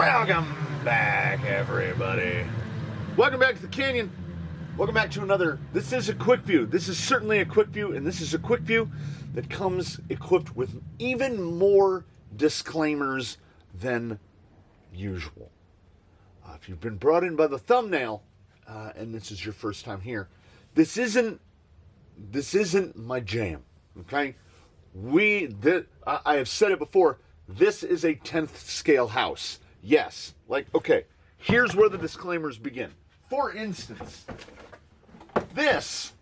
Welcome back, everybody. Welcome back to the Canyon. Welcome back to another. This is a Quickview. This is certainly a Quickview, and this is a Quickview that comes equipped with even more disclaimers than usual. If you've been brought in by the thumbnail, and this is your first time here, this isn't my jam. Okay, I have said it before. This is a 10th scale house. Yes, okay. Here's where the disclaimers begin. For instance, this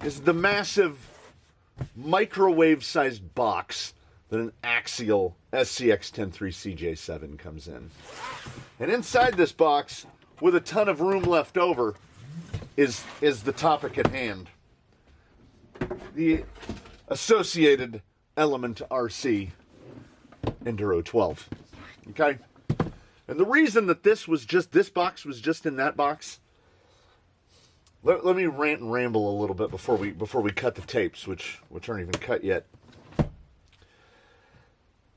is the massive microwave-sized box that an Axial SCX-103CJ7 comes in. And inside this box, with a ton of room left over, is the topic at hand. The associated Element RC Enduro 12. Okay? And the reason that this box was just in that box, let me rant and ramble a little bit before we cut the tapes, which aren't even cut yet.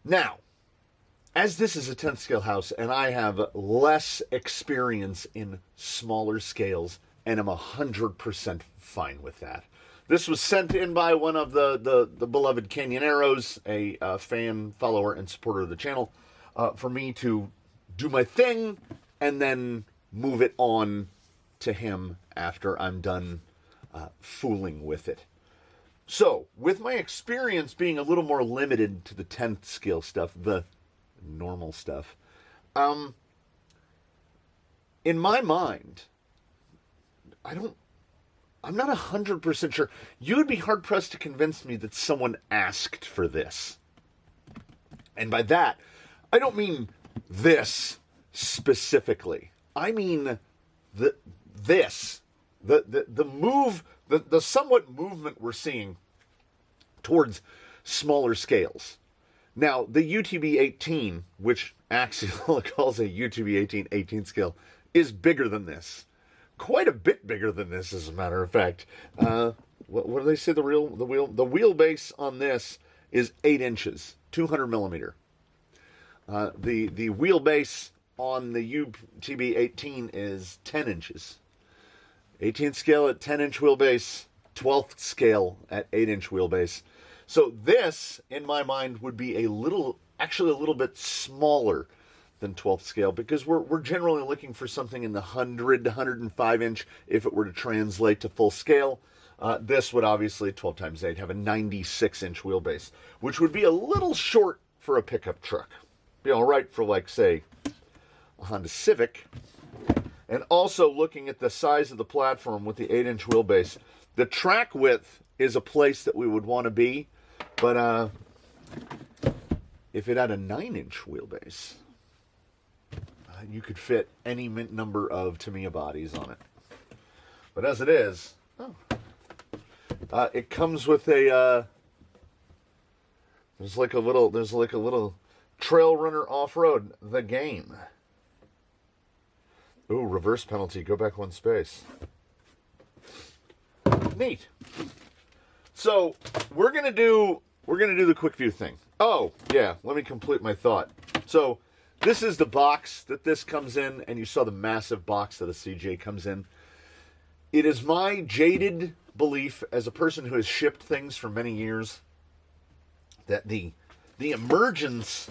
Now, as this is a 10th scale house, and I have less experience in smaller scales, and I'm 100% fine with that. This was sent in by one of the beloved Canyoneros, a fan, follower, and supporter of the channel, for me to do my thing and then move it on to him after I'm done fooling with it. So, with my experience being a little more limited to the 10th scale stuff, the normal stuff, in my mind, I'm not 100% sure. You would be hard-pressed to convince me that someone asked for this. And by that, I don't mean this specifically. I mean the move, the somewhat movement we're seeing towards smaller scales. Now, the UTB-18, which Axial calls a UTB-18 18th scale, is bigger than this. Quite a bit bigger than this, as a matter of fact. What do they say the wheelbase on this is 8 inches, 200 millimeter. The wheelbase on the UTB-18 is 10 inches. 18th scale at 10-inch wheelbase, 12th scale at 8-inch wheelbase. So this, in my mind, would be actually a little bit smaller than 12th scale, because we're generally looking for something in the 100 to 105 inch if it were to translate to full scale. This would obviously, 12 times 8, have a 96 inch wheelbase, which would be a little short for a pickup truck. Be all right for, say, a Honda Civic. And also, looking at the size of the platform with the 8-inch wheelbase, the track width is a place that we would want to be, but if it had a 9-inch wheelbase, you could fit any number of Tamiya bodies on it. But as it is, it comes with a there's like a little trail runner off-road, the game. Ooh, reverse penalty, go back 1 space. Neat. So we're gonna do the Quickview thing. Oh yeah, let me complete my thought. So this is the box that this comes in, and you saw the massive box that a CJ comes in. It is my jaded belief, as a person who has shipped things for many years, that the emergence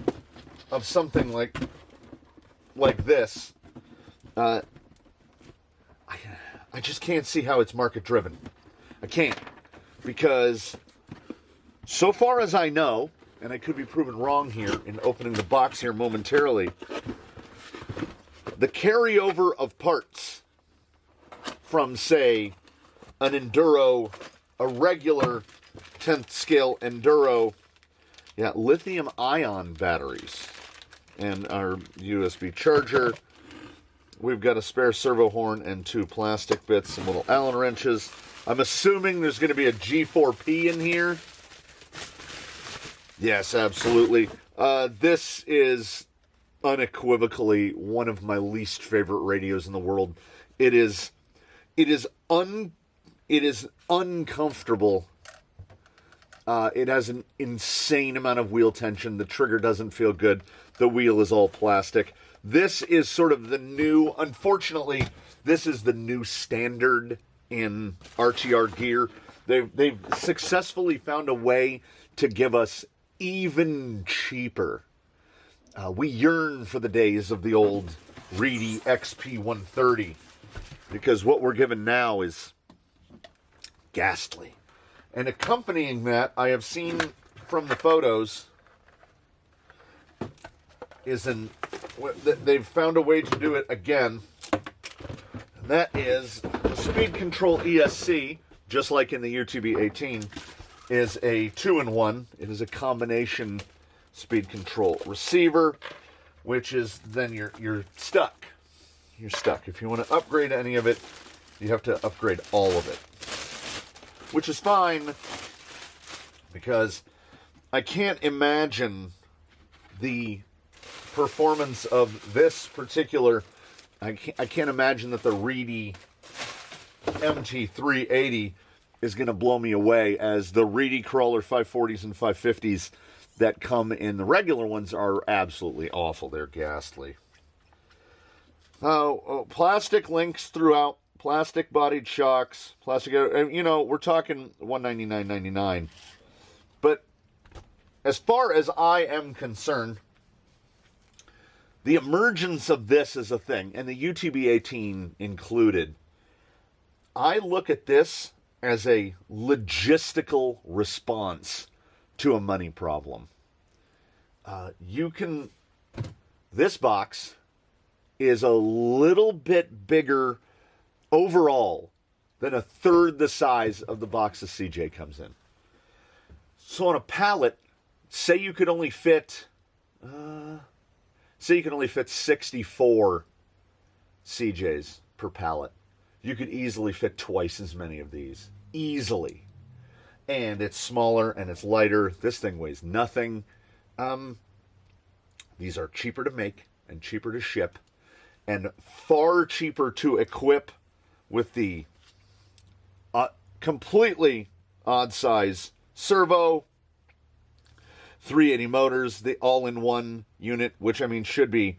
of something like this, I just can't see how it's market driven. I can't, because so far as I know, and I could be proven wrong here in opening the box here momentarily, the carryover of parts from, say, an Enduro, a regular 10th scale Enduro, lithium ion batteries, and our USB charger. We've got a spare servo horn and 2 plastic bits, some little Allen wrenches. I'm assuming there's going to be a G4P in here. Yes, absolutely. This is unequivocally one of my least favorite radios in the world. It is uncomfortable. It has an insane amount of wheel tension. The trigger doesn't feel good. The wheel is all plastic. This is sort of the new, unfortunately, this is the new standard in RTR gear. They've successfully found a way to give us even cheaper. We yearn for the days of the old Reedy XP130 because what we're given now is ghastly. And accompanying that, I have seen from the photos, they've found a way to do it again. And that is the Speed Control ESC, just like in the UTB 18, is a 2-in-1. It is a combination speed control receiver, which is then you're stuck. You're stuck. If you want to upgrade any of it, you have to upgrade all of it. Which is fine, because I can't imagine the performance of this particular. I can't imagine that the Reedy MT380 is going to blow me away, as the Reedy Crawler 540s and 550s that come in the regular ones are absolutely awful. They're ghastly. Plastic links throughout. Plastic bodied shocks, plastic, we're talking $199.99. But as far as I am concerned, the emergence of this is a thing, and the UTB 18 included. I look at this as a logistical response to a money problem. This box is a little bit bigger overall than a third the size of the box the CJ comes in. So on a pallet, say you could only fit 64 CJs per pallet. You could easily fit twice as many of these. Easily. And it's smaller and it's lighter. This thing weighs nothing. These are cheaper to make and cheaper to ship and far cheaper to equip with the completely odd size servo, 380 motors, the all-in-one unit, which I mean should be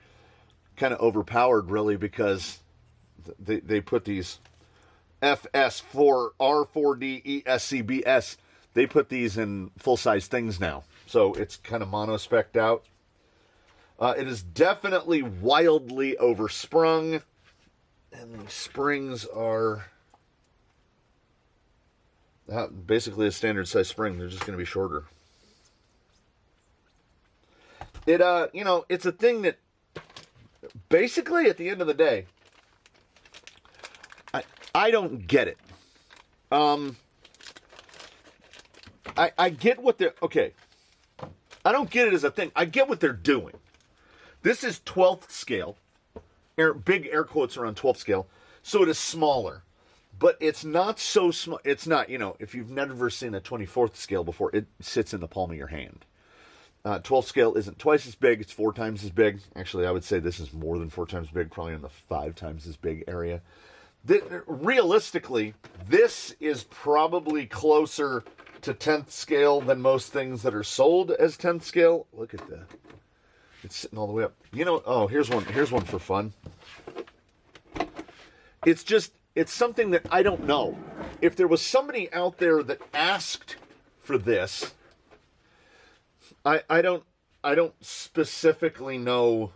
kind of overpowered really, because they put these FS4 R4D ESCBS, they put these in full-size things now, so it's kind of mono-spec'd out. It is definitely wildly oversprung. And the springs are basically a standard size spring. They're just going to be shorter. It's a thing that basically at the end of the day, I don't get it. I get what they're, okay. I don't get it as a thing. I get what they're doing. This is 12th scale. Big air quotes are on 12th scale, so it is smaller, but it's not so small. It's not, if you've never seen a 24th scale before, it sits in the palm of your hand. 12th scale isn't twice as big, it's 4 times as big. Actually, I would say this is more than 4 times big, probably in the 5 times as big area. Realistically, this is probably closer to 10th scale than most things that are sold as 10th scale. Look at that. It's sitting all the way up. Here's one for fun. It's something that I don't know. If there was somebody out there that asked for this, I don't specifically know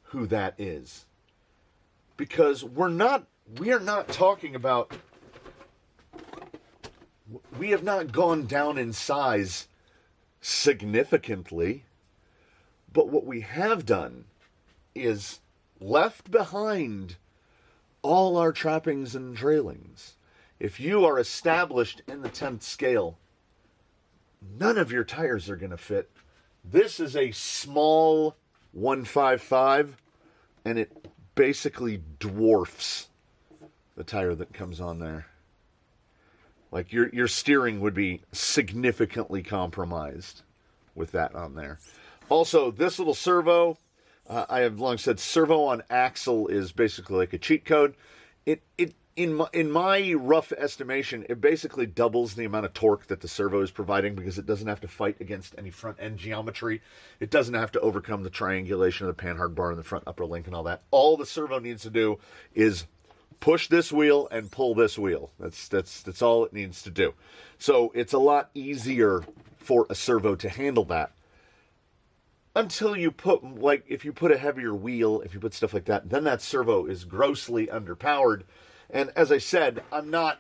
who that is. Because we are not talking about, we have not gone down in size significantly. But what we have done is left behind all our trappings and trailings. If you are established in the 10th scale, none of your tires are going to fit. This is a small 155, and it basically dwarfs the tire that comes on there. Like your steering would be significantly compromised with that on there. Also, this little servo, I have long said servo on axle is basically like a cheat code. It in my rough estimation, it basically doubles the amount of torque that the servo is providing because it doesn't have to fight against any front end geometry. It doesn't have to overcome the triangulation of the panhard bar in the front upper link and all that. All the servo needs to do is push this wheel and pull this wheel. That's all it needs to do. So it's a lot easier for a servo to handle that. Until you put, like, if you put a heavier wheel, if you put stuff like that, then that servo is grossly underpowered. And as I said, I'm not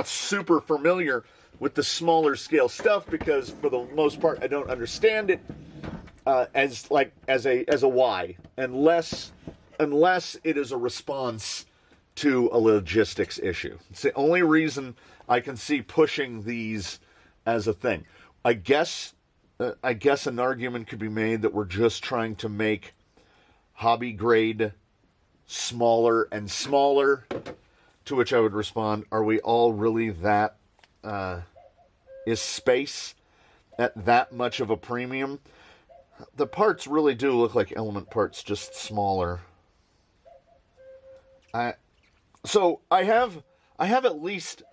super familiar with the smaller scale stuff because for the most part I don't understand it as a why, unless it is a response to a logistics issue. It's the only reason I can see pushing these as a thing. I guess an argument could be made that we're just trying to make hobby grade smaller and smaller, to which I would respond, are we all really that, is space at that much of a premium? The parts really do look like element parts, just smaller. So I have at least,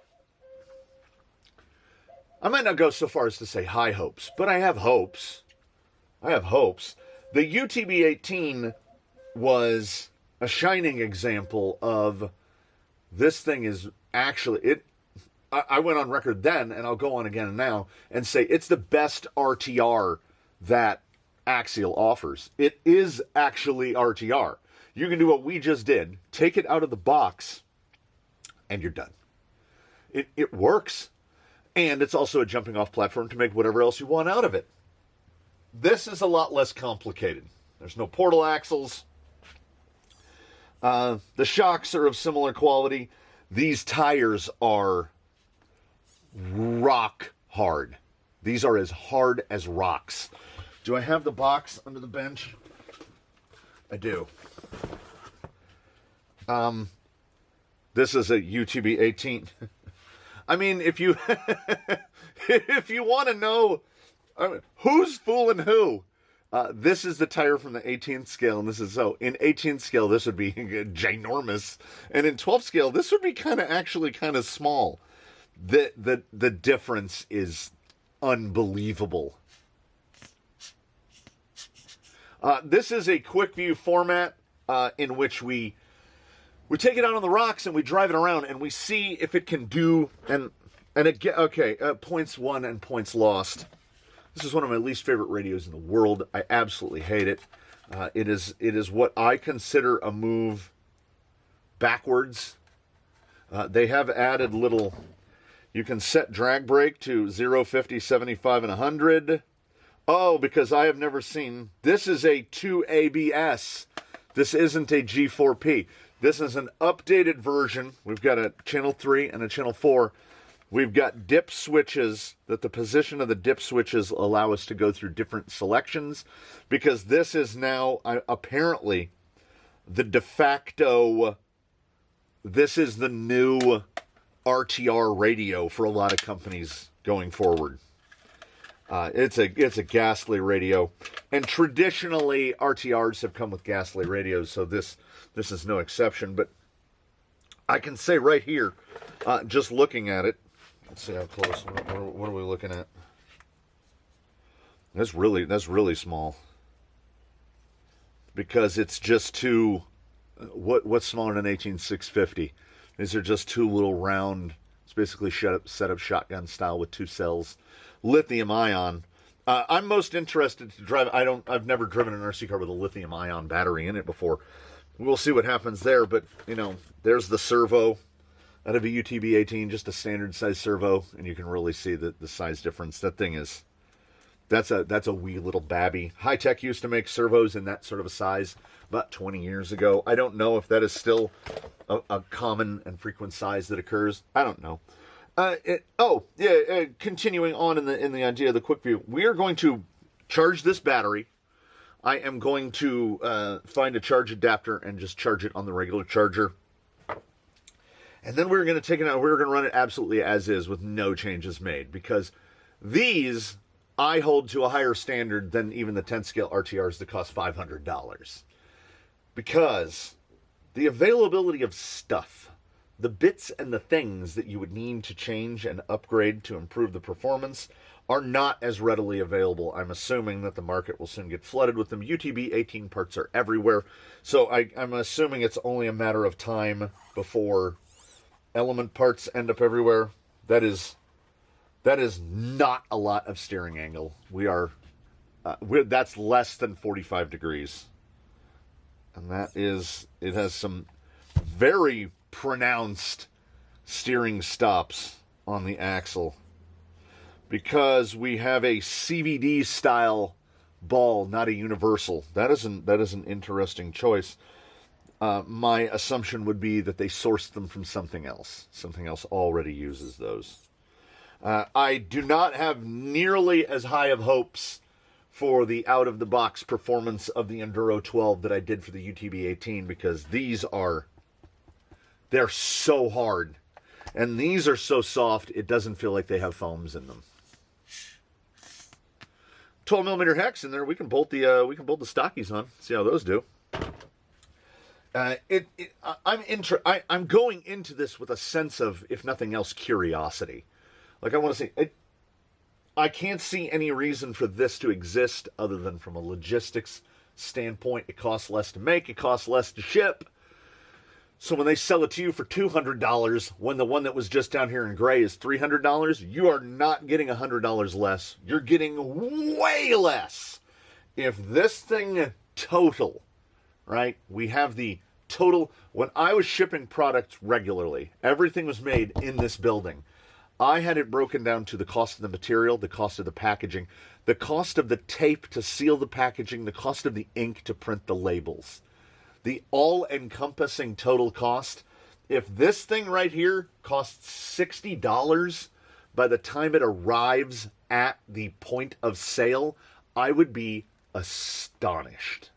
I might not go so far as to say high hopes, but I have hopes. The UTB-18 was a shining example of this thing is actually, I went on record then, and I'll go on again now, and say it's the best RTR that Axial offers. It is actually RTR. You can do what we just did, take it out of the box, and you're done. It works. And it's also a jumping off platform to make whatever else you want out of it. This is a lot less complicated. There's no portal axles. The shocks are of similar quality. These tires are rock hard. These are as hard as rocks. Do I have the box under the bench? I do. This is a UTB-18. I mean, if you if you want to know, I mean, who's fooling who, this is the tire from the 18th scale, and this is so. In 18th scale, this would be ginormous, and in 12th scale, this would be kind of small. The difference is unbelievable. This is a Quickview format in which we take it out on the rocks and we drive it around and we see if it can do, and again, okay, points won and points lost. This is one of my least favorite radios in the world. I absolutely hate it. It is what I consider a move backwards. They have added little, you can set drag brake to 0, 50, 75, and 100. Oh, because I have never seen, this is a 2 ABS. This isn't a G4P. This is an updated version. We've got a channel 3 and a channel 4. We've got dip switches, that the position of the dip switches allow us to go through different selections, because this is now apparently the de facto, this is the new RTR radio for a lot of companies going forward. It's a ghastly radio, and traditionally RTRs have come with ghastly radios, so this is no exception. But I can say right here, just looking at it, let's see how close. What are we looking at? That's really small, because it's just two. What's smaller than 18650? These are just two little round. It's basically set up shotgun style with two cells. Lithium ion. I'm most interested to drive. I've never driven an RC car with a lithium ion battery in it before. We'll see what happens there, but there's the servo out of a UTB-18, just a standard size servo, and you can really see the size difference. That thing is, that's a wee little babby. High-Tech used to make servos in that sort of a size about 20 years ago. I don't know if that is still a common and frequent size that occurs. I don't know. Continuing on in the idea of the Quickview, we are going to charge this battery. I am going to find a charge adapter and just charge it on the regular charger. And then we're going to take it out. We're going to run it absolutely as is with no changes made, because these I hold to a higher standard than even the 10th scale RTRs that cost $500. Because the availability of stuff the bits and the things that you would need to change and upgrade to improve the performance are not as readily available. I'm assuming that the market will soon get flooded with them. UTB 18 parts are everywhere, so I'm assuming it's only a matter of time before element parts end up everywhere. That is not a lot of steering angle. That's less than 45 degrees. And it has some very pronounced steering stops on the axle, because we have a CVD style ball, not a universal. That is an interesting choice. My assumption would be that they sourced them from something else. Something else already uses those. I do not have nearly as high of hopes for the out-of-the-box performance of the Enduro 12 that I did for the UTB 18, because they're so hard. And these are so soft, it doesn't feel like they have foams in them. 12mm hex in there. We can bolt the stockies on. See how those do. I'm going into this with a sense of, if nothing else, curiosity. Like, I want to say, I can't see any reason for this to exist other than from a logistics standpoint. It costs less to make. It costs less to ship. So when they sell it to you for $200, when the one that was just down here in gray is $300, you are not getting $100 less. You're getting way less. If this thing total, right? We have the total. When I was shipping products regularly, everything was made in this building. I had it broken down to the cost of the material, the cost of the packaging, the cost of the tape to seal the packaging, the cost of the ink to print the labels. The all-encompassing total cost. If this thing right here costs $60 by the time it arrives at the point of sale, I would be astonished.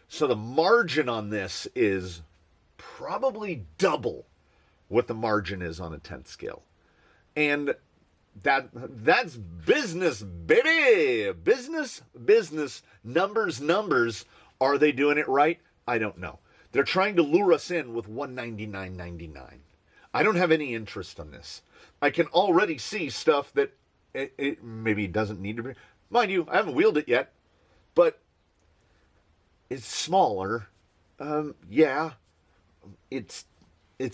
So the margin on this is probably double what the margin is on a 10th scale. And that's business, baby. Business, numbers. Are they doing it right? I don't know. They're trying to lure us in with $199.99. I don't have any interest on this. I can already see stuff that it maybe doesn't need to be. Mind you, I haven't wheeled it yet, but it's smaller. Yeah, it's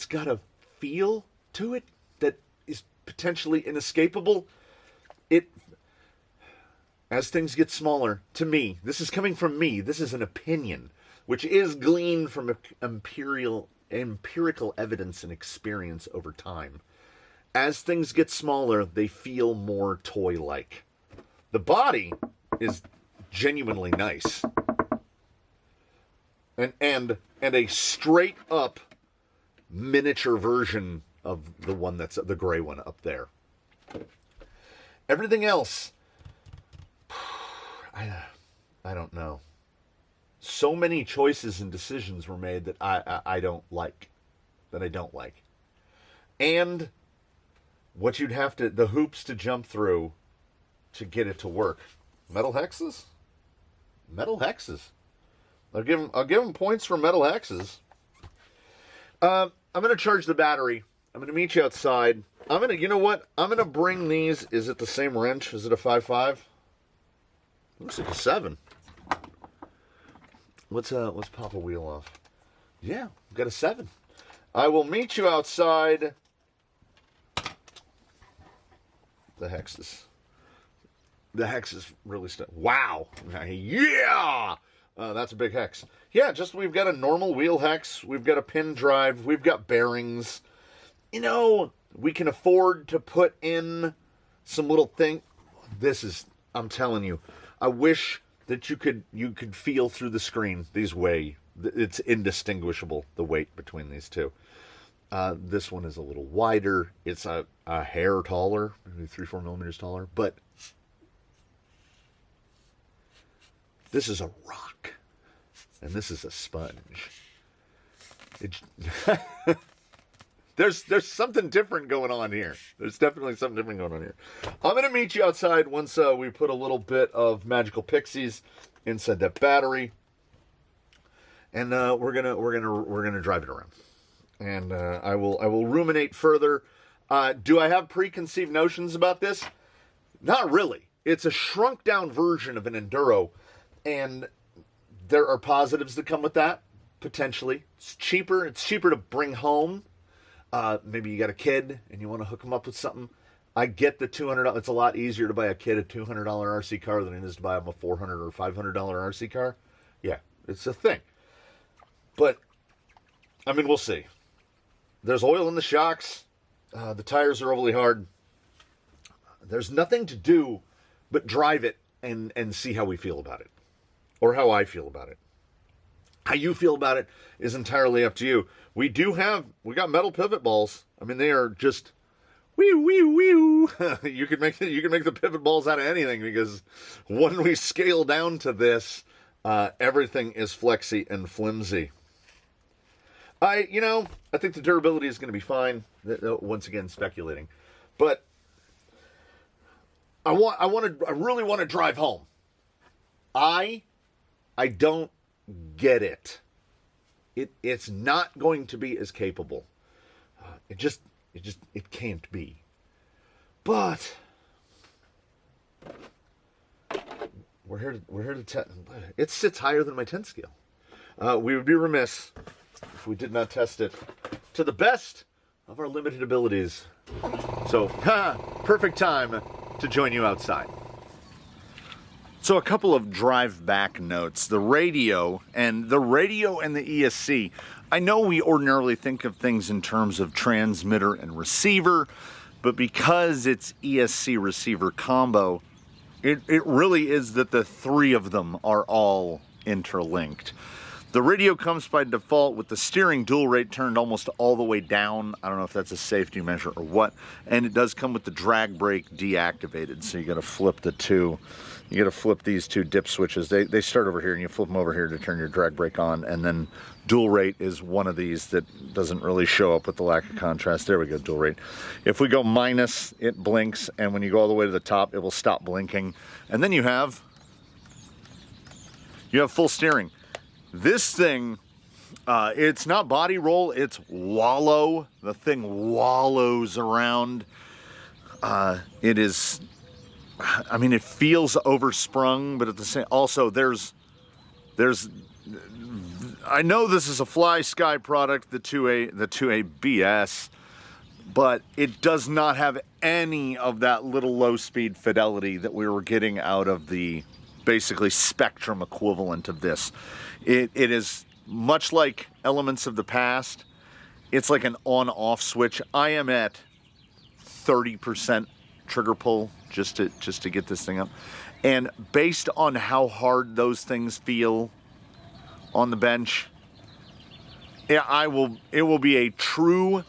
got a feel to it that is potentially inescapable. As things get smaller, to me, this is coming from me. This is an opinion, which is gleaned from empirical evidence and experience over time. As things get smaller, they feel more toy-like. The body is genuinely nice. And a straight-up miniature version of the one that's the gray one up there. Everything else, I don't know. So many choices and decisions were made that I don't like. And what you'd have to, the hoops to jump through to get it to work. Metal hexes. I'll give them points for metal hexes. I'm going to charge the battery. I'm going to meet you outside. You know what? I'm going to bring these. Is it the same wrench? Is it a 5.5? Looks like a 7. Let's pop a wheel off. Yeah, we've got a 7. I will meet you outside. The hexes really wow. Yeah! That's a big hex. Yeah, we've got a normal wheel hex. We've got a pin drive. We've got bearings. You know, we can afford to put in some little thing. I'm telling you, I wish that you could feel through the screen. It's indistinguishable, the weight between these two. This one is a little wider. It's a hair taller, maybe 3-4 millimeters taller, but this is a rock, and this is a sponge. There's something different going on here. There's definitely something different going on here. I'm gonna meet you outside once we put a little bit of Magical Pixies inside that battery, and we're gonna drive it around. and I will ruminate further. Do I have preconceived notions about this? Not really. It's a shrunk down version of an Enduro, and there are positives that come with that, potentially. It's cheaper. It's cheaper to bring home. Maybe you got a kid and you want to hook them up with something. I get the $200. It's a lot easier to buy a kid a $200 RC car than it is to buy them a $400 or $500 RC car. Yeah, it's a thing. But, I mean, we'll see. There's oil in the shocks. The tires are overly hard. There's nothing to do but drive it and see how we feel about it. Or how I feel about it. How you feel about it is entirely up to you. We got metal pivot balls. I mean, they are just wee wee wee. You can make the pivot balls out of anything, because when we scale down to this, everything is flexy and flimsy. I think the durability is going to be fine. Once again, speculating, but I really want to drive home. I don't get it. It's not going to be as capable. It can't be. But we're here to test. It sits higher than my 10 scale. We would be remiss if we did not test it to the best of our limited abilities. So, perfect time to join you outside. So a couple of drive-back notes. The radio and the ESC. I know we ordinarily think of things in terms of transmitter and receiver, but because it's ESC receiver combo, it really is that the three of them are all interlinked. The radio comes by default with the steering dual rate turned almost all the way down. I don't know if that's a safety measure or what. And it does come with the drag brake deactivated, so you got to flip the two. You got to flip these two dip switches. They start over here, and you flip them over here to turn your drag brake on. And then dual rate is one of these that doesn't really show up with the lack of contrast. There we go, dual rate. If we go minus, it blinks, and when you go all the way to the top, it will stop blinking. And then you have full steering. This thing, it's not body roll, it's wallow. The thing wallows around. It is, I mean, it feels oversprung, but at the same, also there's, I know this is a Fly Sky product, the 2A BS, but it does not have any of that little low speed fidelity that we were getting out of the basically Spectrum equivalent of this. It is much like elements of the past. It's like an on-off switch. I am at 30% trigger pull just to get this thing up. And based on how hard those things feel on the bench, it will be a true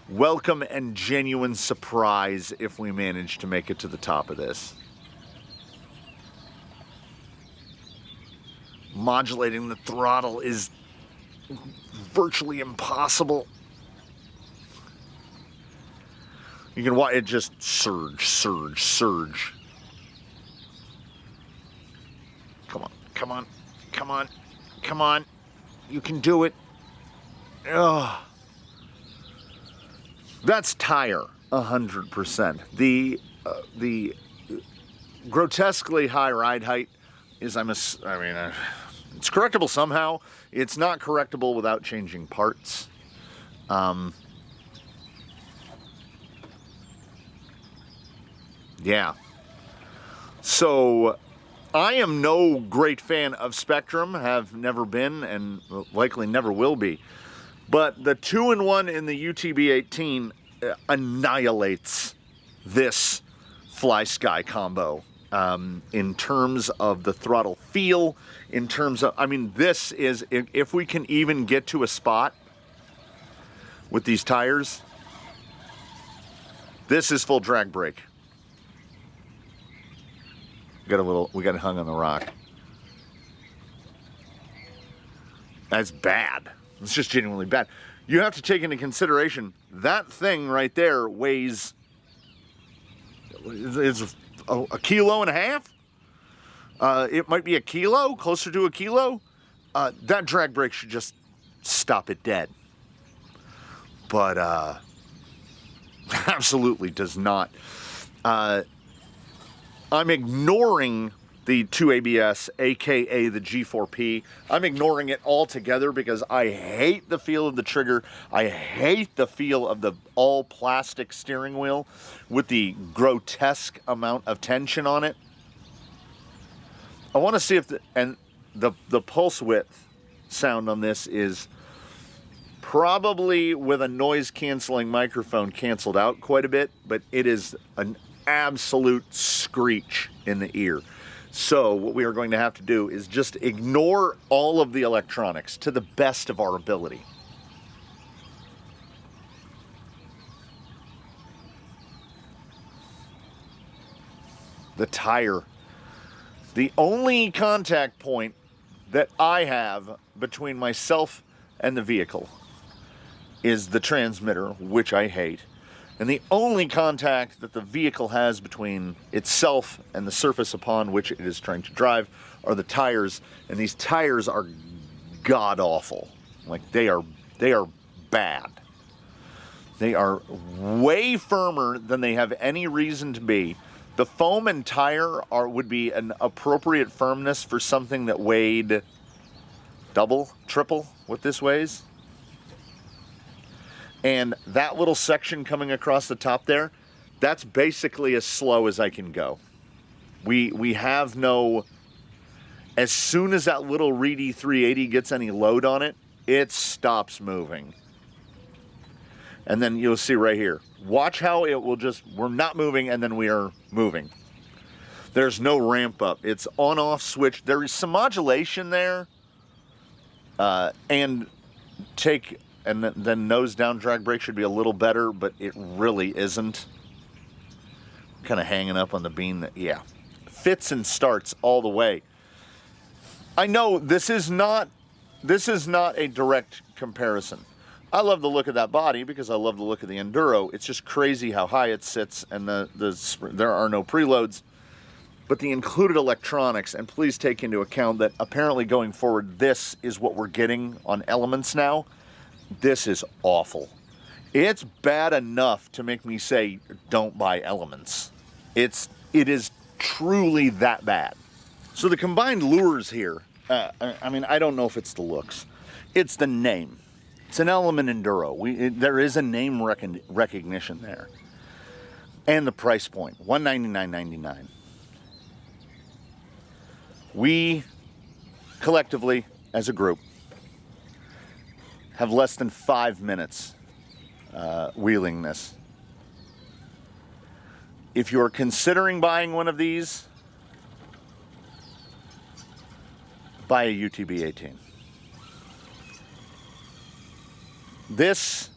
welcome and genuine surprise if we manage to make it to the top of this. Modulating the throttle is virtually impossible. You can watch it just surge, surge, surge. Come on, come on, come on, come on. You can do it. Ugh. That's tire, 100%. The grotesquely high ride height is, it's correctable somehow. It's not correctable without changing parts. Yeah. So, I am no great fan of Spectrum, have never been, and likely never will be. But the 2-in-1 in the UTB-18 annihilates this Fly Sky combo. In terms of the throttle feel, in terms of, this is, if we can even get to a spot with these tires, this is full drag brake. We got it hung on the rock. That's bad. It's just genuinely bad. You have to take into consideration that thing right there weighs, it's a kilo and a half. It might be a kilo, closer to a kilo. That drag brake should just stop it dead. but absolutely does not. I'm ignoring the 2 ABS, aka the G4P. I'm ignoring it altogether because I hate the feel of the trigger. I hate the feel of the all plastic steering wheel with the grotesque amount of tension on it. I want to see if the pulse width sound on this is probably with a noise canceling microphone canceled out quite a bit, but it is an absolute screech in the ear. So what we are going to have to do is just ignore all of the electronics to the best of our ability. The tire. The only contact point that I have between myself and the vehicle is the transmitter, which I hate. And the only contact that the vehicle has between itself and the surface upon which it is trying to drive are the tires. And these tires are god-awful. Like, they are bad. They are way firmer than they have any reason to be. The foam and tire would be an appropriate firmness for something that weighed double, triple what this weighs. And that little section coming across the top there, that's basically as slow as I can go. We have no... As soon as that little Reedy 380 gets any load on it, it stops moving. And then you'll see right here. Watch how it will just... We're not moving, and then we are moving. There's no ramp up. It's on-off switch. There is some modulation there. And then nose down drag brake should be a little better, but it really isn't. Kind of hanging up on the beam. Yeah. Fits and starts all the way. I know this is not a direct comparison. I love the look of that body because I love the look of the Enduro. It's just crazy how high it sits, and there are no preloads. But the included electronics, and please take into account that apparently going forward, this is what we're getting on Elements now. This is awful. It's bad enough to make me say, don't buy Elements. It is truly that bad. So the combined lures here, I mean, I don't know if it's the looks. It's the name. It's an Element Enduro. There is a name recognition there. And the price point, $199.99. We, collectively, as a group, have less than 5 minutes wheeling this. If you're considering buying one of these, buy a UTB 18. This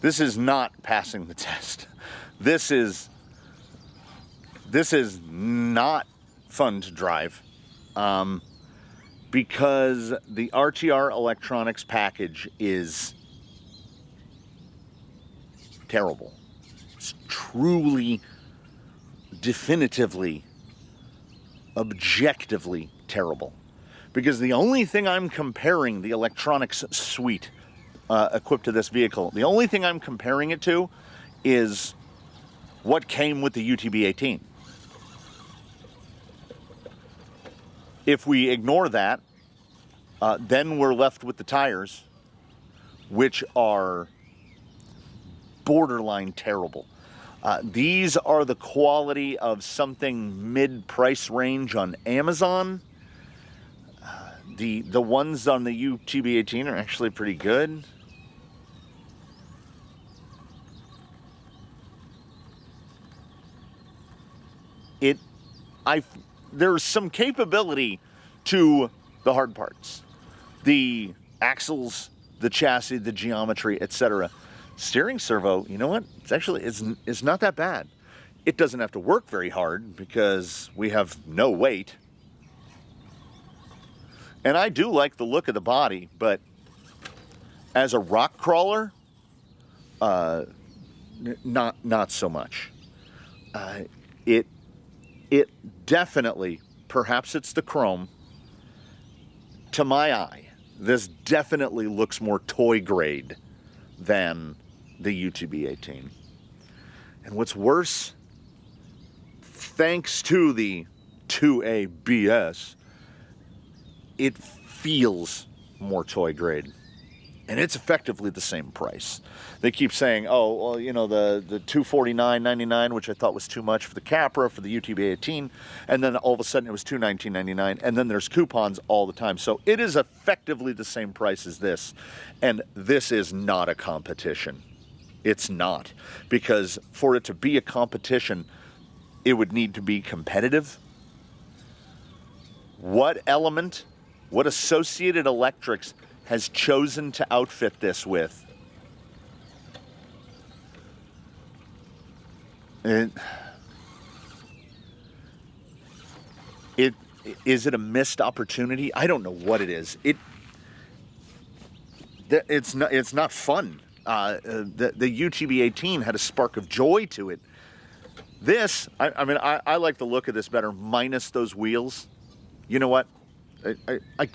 is not passing the test. This is not fun to drive because the RTR electronics package is terrible. It's truly, definitively, objectively terrible. Because the only thing I'm comparing the electronics suite equipped to this vehicle, the only thing I'm comparing it to is what came with the UTB 18. If we ignore that, then we're left with the tires, which are borderline terrible. These are the quality of something mid-price range on Amazon. The ones on the UTB 18 are actually pretty good. There's some capability to the hard parts. The axles, the chassis, the geometry, etc. Steering servo, you know what? It's not that bad. It doesn't have to work very hard because we have no weight. And I do like the look of the body, but as a rock crawler, not so much. It definitely, perhaps it's the chrome, to my eye, this definitely looks more toy grade than the UTB 18. And what's worse, thanks to the 2ABS, it feels more toy grade. And it's effectively the same price. They keep saying, oh, well, you know, the $249.99, which I thought was too much for the Capra, for the UTB 18, and then all of a sudden it was $219.99, and then there's coupons all the time. So it is effectively the same price as this, and this is not a competition. It's not. Because for it to be a competition, it would need to be competitive. What Element, what Associated Electrics has chosen to outfit this with? Is it a missed opportunity? I don't know what it is. It's not fun. The UTB 18 had a spark of joy to it. This, I mean, I like the look of this better, minus those wheels. You know what? I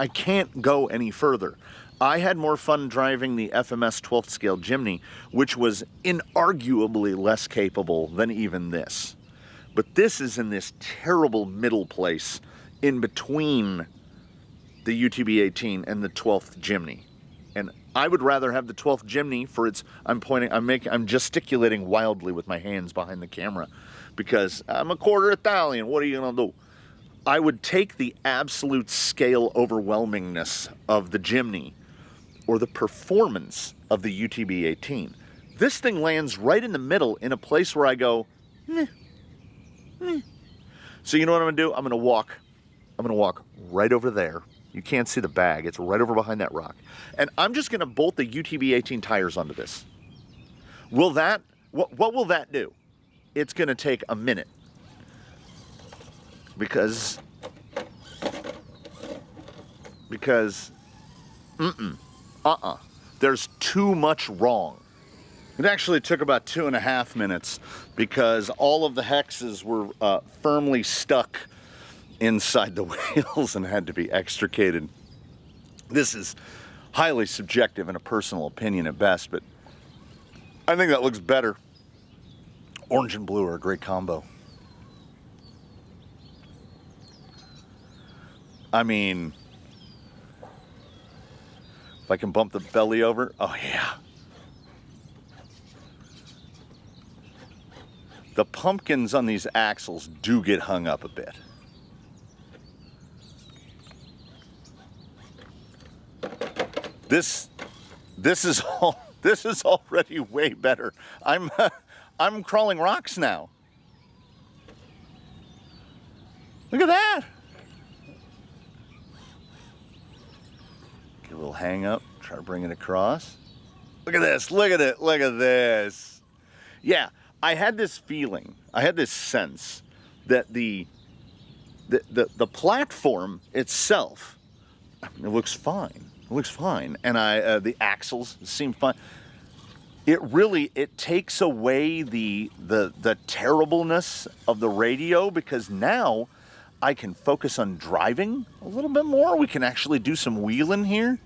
can't go any further. I had more fun driving the FMS 12th scale Jimny, which was inarguably less capable than even this. But this is in this terrible middle place in between the UTB 18 and the 12th Jimny. And I would rather have the 12th Jimny for its, I'm gesticulating wildly with my hands behind the camera because I'm a quarter Italian. What are you going to do? I would take the absolute scale overwhelmingness of the Jimny or the performance of the UTB 18. This thing lands right in the middle in a place where I go, meh, meh. So you know what I'm going to do? I'm going to walk right over there. You can't see the bag. It's right over behind that rock. And I'm just going to bolt the UTB 18 tires onto this. Will that, what will that do? It's going to take a minute. Because, there's too much wrong. It actually took about 2.5 minutes because all of the hexes were firmly stuck inside the wheels and had to be extricated. This is highly subjective and a personal opinion at best, but I think that looks better. Orange and blue are a great combo. I mean, if I can bump the belly over, oh yeah. The pumpkins on these axles do get hung up a bit. This is already way better. I'm crawling rocks now. Look at that. Get a little hang up, try to bring it across. Look at this, look at it, look at this. Yeah, I had this feeling, I had this sense that the platform itself, it looks fine. It looks fine, and the axles seem fine. It takes away the terribleness of the radio because now I can focus on driving a little bit more. We can actually do some wheeling here.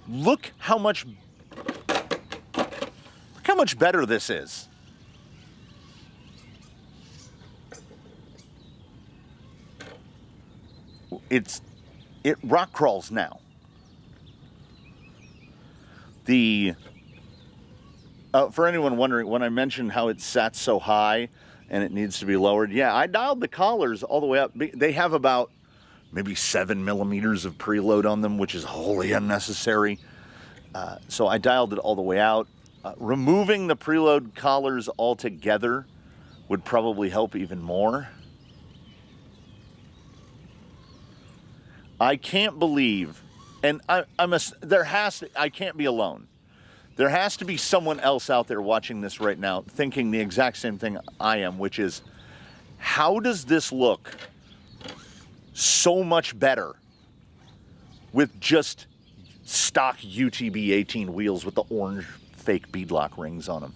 Look how much better this is. It rock crawls now. For anyone wondering, when I mentioned how it sat so high and it needs to be lowered, yeah, I dialed the collars all the way up. They have about maybe 7 millimeters of preload on them, which is wholly unnecessary. So I dialed it all the way out. Removing the preload collars altogether would probably help even more. I can't believe, and I can't be alone. There has to be someone else out there watching this right now thinking the exact same thing I am, which is, how does this look so much better with just stock UTB 18 wheels with the orange fake beadlock rings on them?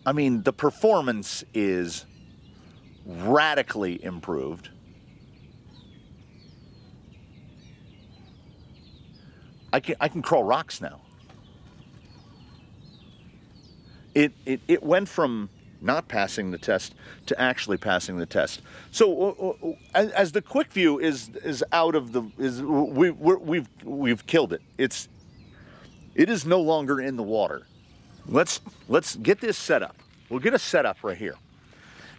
I mean, the performance is radically improved. I can crawl rocks now. It went from not passing the test to actually passing the test. So as the Quickview is out of the we've killed it. It is no longer in the water. Let's get this set up. We'll get a setup right here,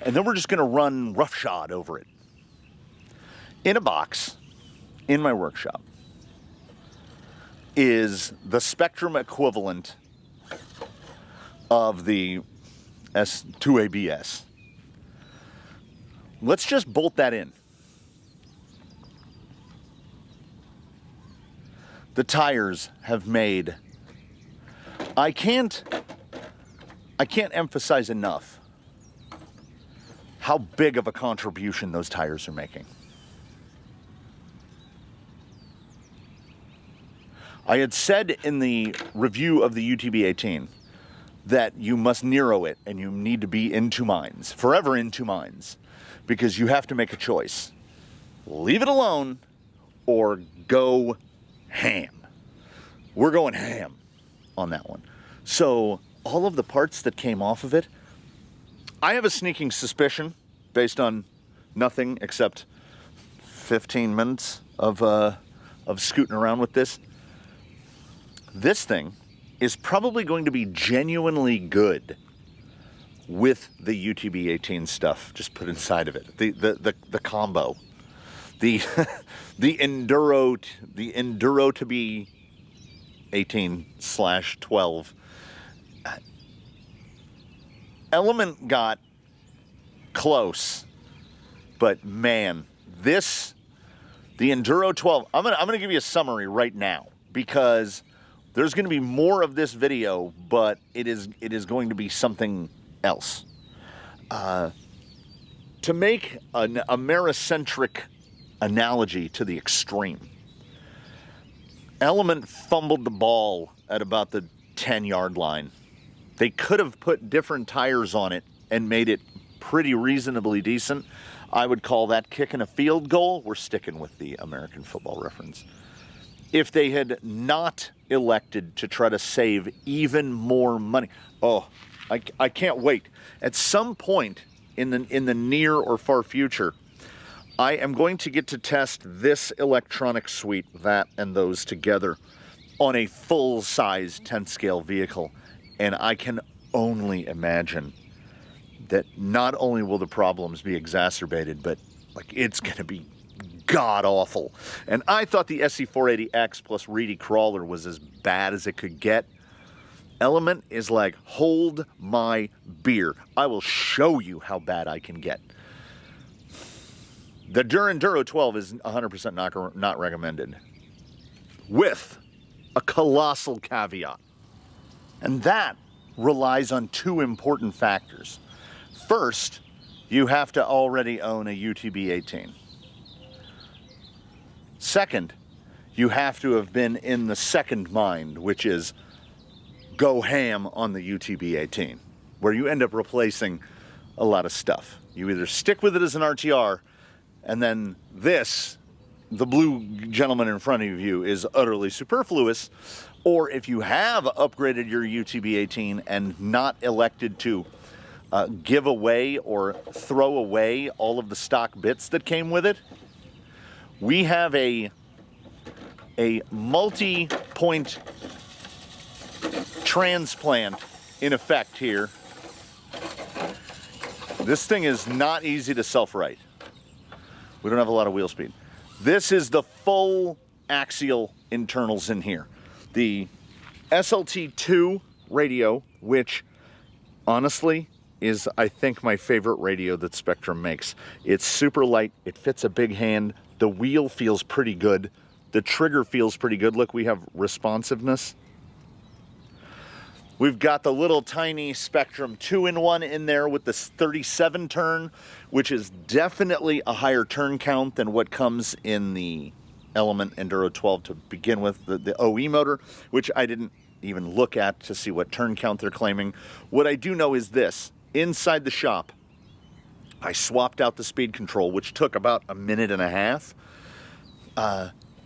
and then we're just going to run roughshod over it in a box in my workshop. Is the Spectrum equivalent of the S2ABS. Let's just bolt that in. The tires have made, I can't emphasize enough how big of a contribution those tires are making. I had said in the review of the UTB 18 that you must Nero it and you need to be in two minds, forever in two minds, because you have to make a choice. Leave it alone or go ham. We're going ham on that one. So all of the parts that came off of it, I have a sneaking suspicion based on nothing except 15 minutes of scooting around with this. This thing is probably going to be genuinely good with the UTB 18 stuff just put inside of it. The combo, the Enduro to be 18/12. Element got close, but man, the Enduro 12. I'm gonna give you a summary right now because there's going to be more of this video, but it is going to be something else. To make a Americentric analogy to the extreme, Element fumbled the ball at about the 10-yard line. They could have put different tires on it and made it pretty reasonably decent. I would call that kicking a field goal. We're sticking with the American football reference. If they had not elected to try to save even more money. Oh, I can't wait. At some point in the near or far future, I am going to get to test this electronic suite, that and those together, on a full-size 10-scale vehicle. And I can only imagine that not only will the problems be exacerbated, but like it's going to be god-awful. And I thought the SE480X plus Reedy Crawler was as bad as it could get. Element is like, hold my beer. I will show you how bad I can get. The Enduro 12 is 100% not recommended, with a colossal caveat. And that relies on two important factors. First, you have to already own a UTB 18. Second, you have to have been in the second mind, which is go ham on the UTB 18, where you end up replacing a lot of stuff. You either stick with it as an RTR, and then this, the blue gentleman in front of you, is utterly superfluous, or if you have upgraded your UTB 18 and not elected to give away or throw away all of the stock bits that came with it, we have a multi-point transplant in effect here. This thing is not easy to self-right. We don't have a lot of wheel speed. This is the full axial internals in here. The SLT2 radio, which honestly is, I think, my favorite radio that Spectrum makes. It's super light, it fits a big hand, the wheel feels pretty good, the trigger feels pretty good. Look, we have responsiveness. We've got the little tiny Spectrum 2-in-1 in there with this 37 turn, which is definitely a higher turn count than what comes in the Element Enduro 12 to begin with, the OE motor, which I didn't even look at to see what turn count they're claiming. What I do know is this: inside the shop, I swapped out the speed control, which took about a minute and a half,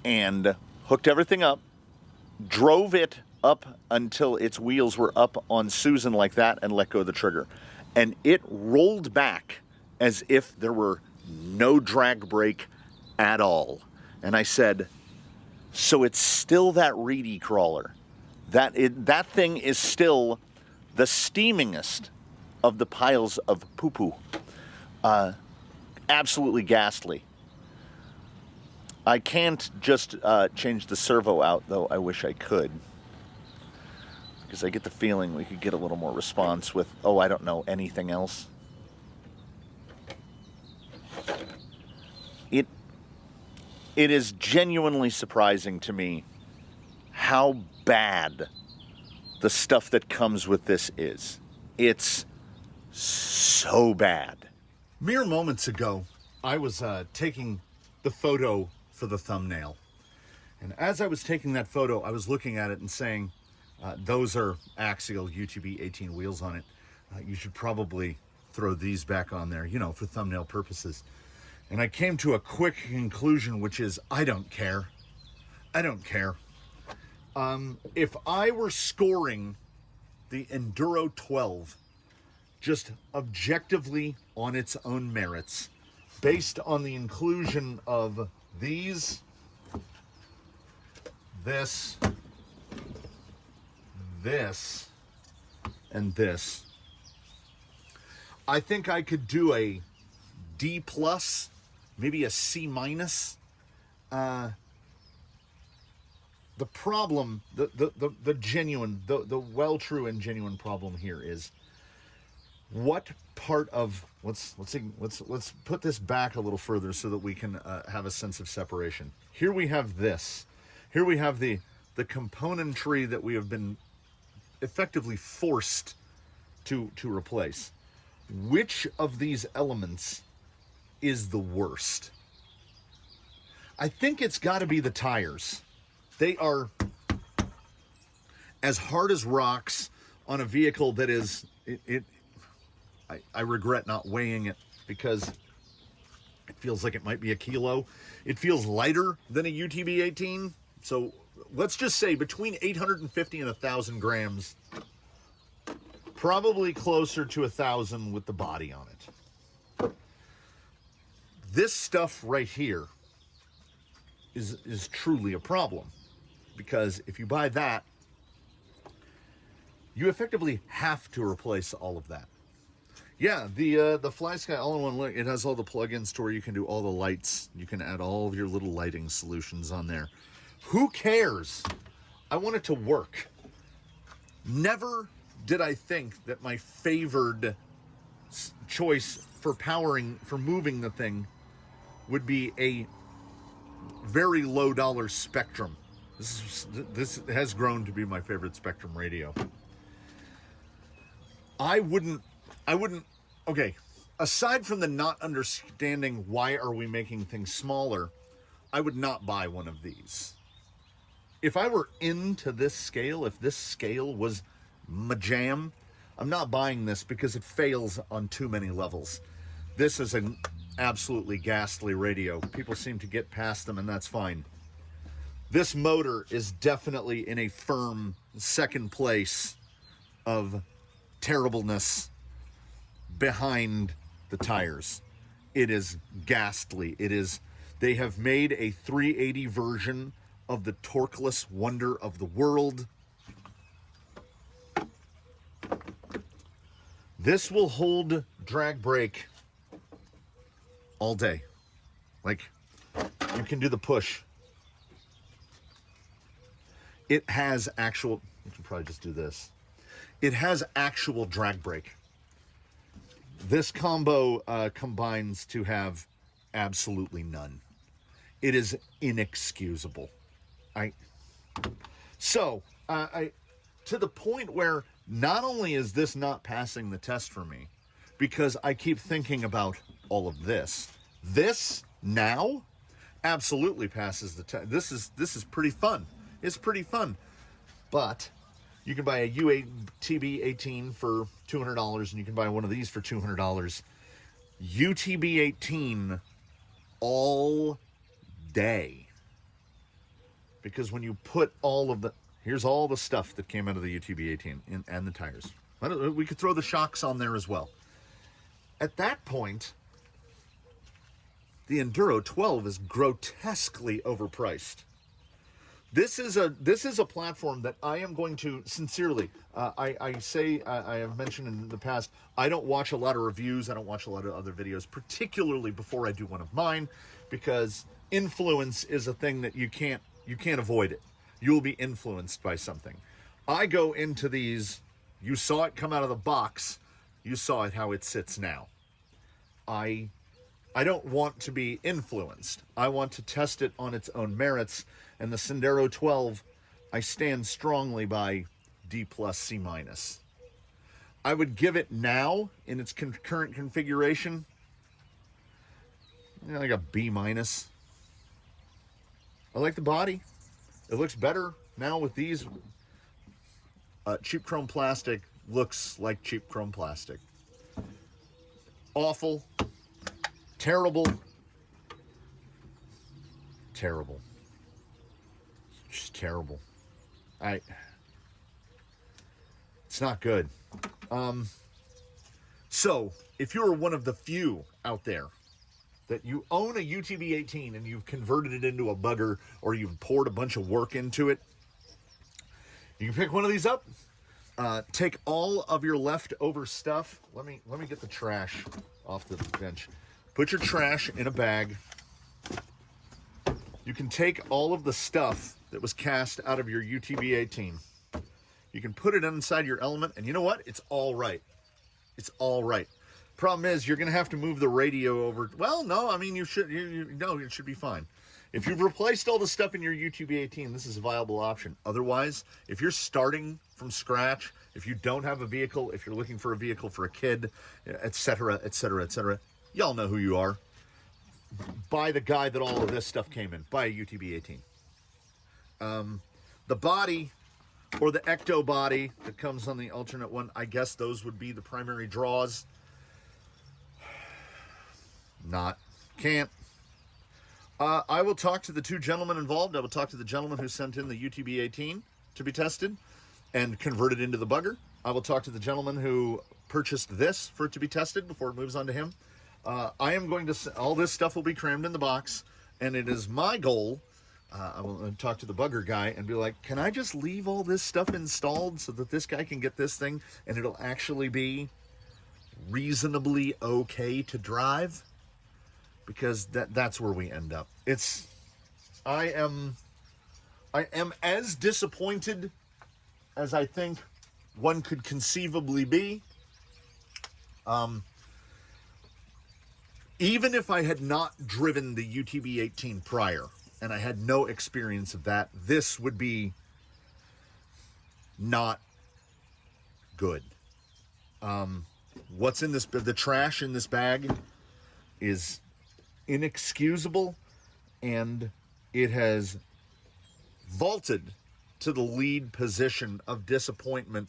and hooked everything up, drove it up until its wheels were up on Susan like that, and let go of the trigger. And it rolled back as if there were no drag brake at all. And I said, so it's still that reedy crawler. That thing is still the steamingest of the piles of poo-poo. Absolutely ghastly. I can't just change the servo out, though I wish I could. Because I get the feeling we could get a little more response with, oh, I don't know, anything else. It is genuinely surprising to me how bad the stuff that comes with this is. It's so bad. Mere moments ago, I was taking the photo for the thumbnail. And as I was taking that photo, I was looking at it and saying, those are axial UTB 18 wheels on it. You should probably throw these back on there, for thumbnail purposes. And I came to a quick conclusion, which is, I don't care. I don't care. If I were scoring the Enduro 12 just objectively on its own merits, based on the inclusion of these, this, and this, I think I could do a D+, maybe a C-. The problem, the genuine, the well true and genuine problem here is, what part of, let's put this back a little further so that we can have a sense of separation. Here we have this. Here we have the componentry that we have been effectively forced to replace. Which of these elements is the worst? I think it's got to be the tires. They are as hard as rocks on a vehicle that is, I regret not weighing it because it feels like it might be a kilo. It feels lighter than a UTB 18. So let's just say between 850 and 1,000 grams, probably closer to 1,000 with the body on it. This stuff right here is truly a problem, because if you buy that, you effectively have to replace all of that. Yeah, the FlySky all-in-one look, it has all the plugins to where you can do all the lights. You can add all of your little lighting solutions on there. Who cares? I want it to work. Never did I think that my favored choice for moving the thing would be a very low dollar Spectrum. This has grown to be my favorite Spectrum radio. I wouldn't, okay, aside from the not understanding why are we making things smaller, I would not buy one of these. If I were into this scale, if this scale was my jam, I'm not buying this because it fails on too many levels. This is an absolutely ghastly radio. People seem to get past them, and that's fine. This motor is definitely in a firm second place of terribleness behind the tires. It is ghastly. They have made a 380 version of the torqueless wonder of the world. This will hold drag brake all day. Like, you can do the push. It has actual, you can probably just do this. It has actual drag brake. This combo combines to have absolutely none. It is inexcusable. To the point where not only is this not passing the test for me, because I keep thinking about all of this. This now absolutely passes the test. This is pretty fun. It's pretty fun. But you can buy a UTB 18 for $200, and you can buy one of these for $200. UTB 18 all day. Because when you put all of the, here's all the stuff that came out of the UTB 18 and the tires. We could throw the shocks on there as well. At that point, the Enduro 12 is grotesquely overpriced. This is a platform that I am going to sincerely. I have mentioned in the past, I don't watch a lot of reviews. I don't watch a lot of other videos, particularly before I do one of mine, because influence is a thing that you can't avoid it. You will be influenced by something. I go into these. You saw it come out of the box. You saw it how it sits now. I don't want to be influenced. I want to test it on its own merits. And the Sendero 12, I stand strongly by D+, C-. I would give it now, in its current configuration, like a B-. I like the body. It looks better now with these. Cheap chrome plastic looks like cheap chrome plastic. Awful. Terrible. Terrible. Just terrible. It's not good. So, if you're one of the few out there that you own a UTB 18 and you've converted it into a bugger, or you've poured a bunch of work into it, you can pick one of these up. Take all of your leftover stuff. Let me get the trash off the bench. Put your trash in a bag. You can take all of the stuff that was cast out of your UTB 18. You can put it inside your Element, and you know what? It's all right. It's all right. Problem is, you're going to have to move the radio over. Well, no, I mean, it should be fine. If you've replaced all the stuff in your UTB 18, this is a viable option. Otherwise, if you're starting from scratch, if you don't have a vehicle, if you're looking for a vehicle for a kid, etc., etc., etc., y'all know who you are. Buy the guy that all of this stuff came in. Buy a UTB 18. The body, or the Ecto body that comes on the alternate one, I guess those would be the primary draws. Can't. I will talk to the two gentlemen involved. I will talk to the gentleman who sent in the UTB 18 to be tested and converted into the bugger. I will talk to the gentleman who purchased this for it to be tested before it moves on to him. I am going to, all this stuff will be crammed in the box, and it is my goal. I will talk to the bugger guy and be like, can I just leave all this stuff installed so that this guy can get this thing and it'll actually be reasonably okay to drive? Because that's where we end up. I am as disappointed as I think one could conceivably be. Even if I had not driven the UTB 18 prior, and I had no experience of that, this would be not good. What's in this, the trash in this bag is inexcusable, and it has vaulted to the lead position of disappointment.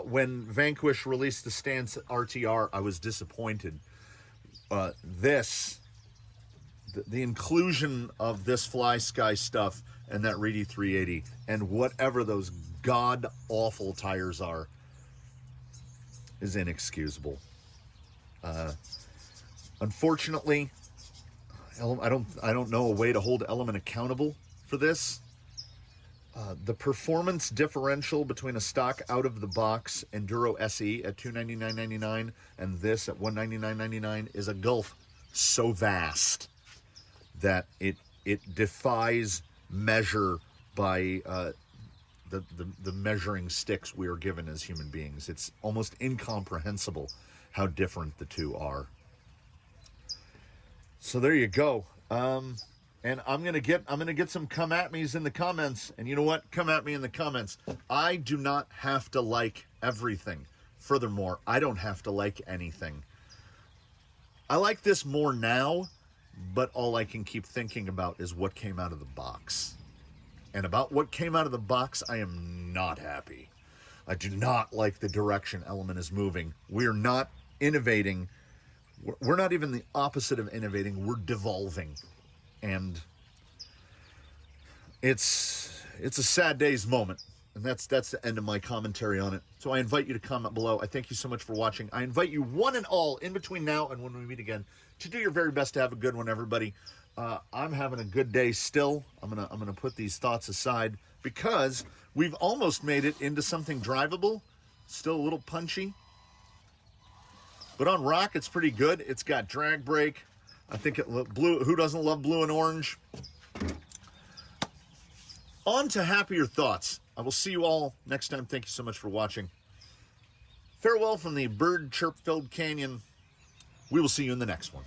When Vanquish released the Stance RTR, I was disappointed. The inclusion of this Fly Sky stuff and that Reedy 380 and whatever those god-awful tires are is inexcusable. Unfortunately, I don't know a way to hold Element accountable for this. The performance differential between a stock out-of-the-box Enduro SE at $299.99 and this at $199.99 is a gulf so vast that it defies measure by the measuring sticks we are given as human beings. It's almost incomprehensible how different the two are. So there you go. And I'm gonna get some come at me's in the comments. And you know what? Come at me in the comments. I do not have to like everything. Furthermore, I don't have to like anything. I like this more now, but all I can keep thinking about is what came out of the box. And about what came out of the box, I am not happy. I do not like the direction Element is moving. We're not innovating. We're not even the opposite of innovating. We're devolving. And it's a sad day's moment. And that's the end of my commentary on it. So I invite you to comment below. I thank you so much for watching. I invite you one and all, in between now and when we meet again, to do your very best to have a good one, everybody. I'm having a good day still. I'm gonna put these thoughts aside because we've almost made it into something drivable. Still a little punchy, but on rock it's pretty good. It's got drag brake. I think blue. Who doesn't love blue and orange? On to happier thoughts. I will see you all next time. Thank you so much for watching. Farewell from the bird chirp-filled canyon. We will see you in the next one.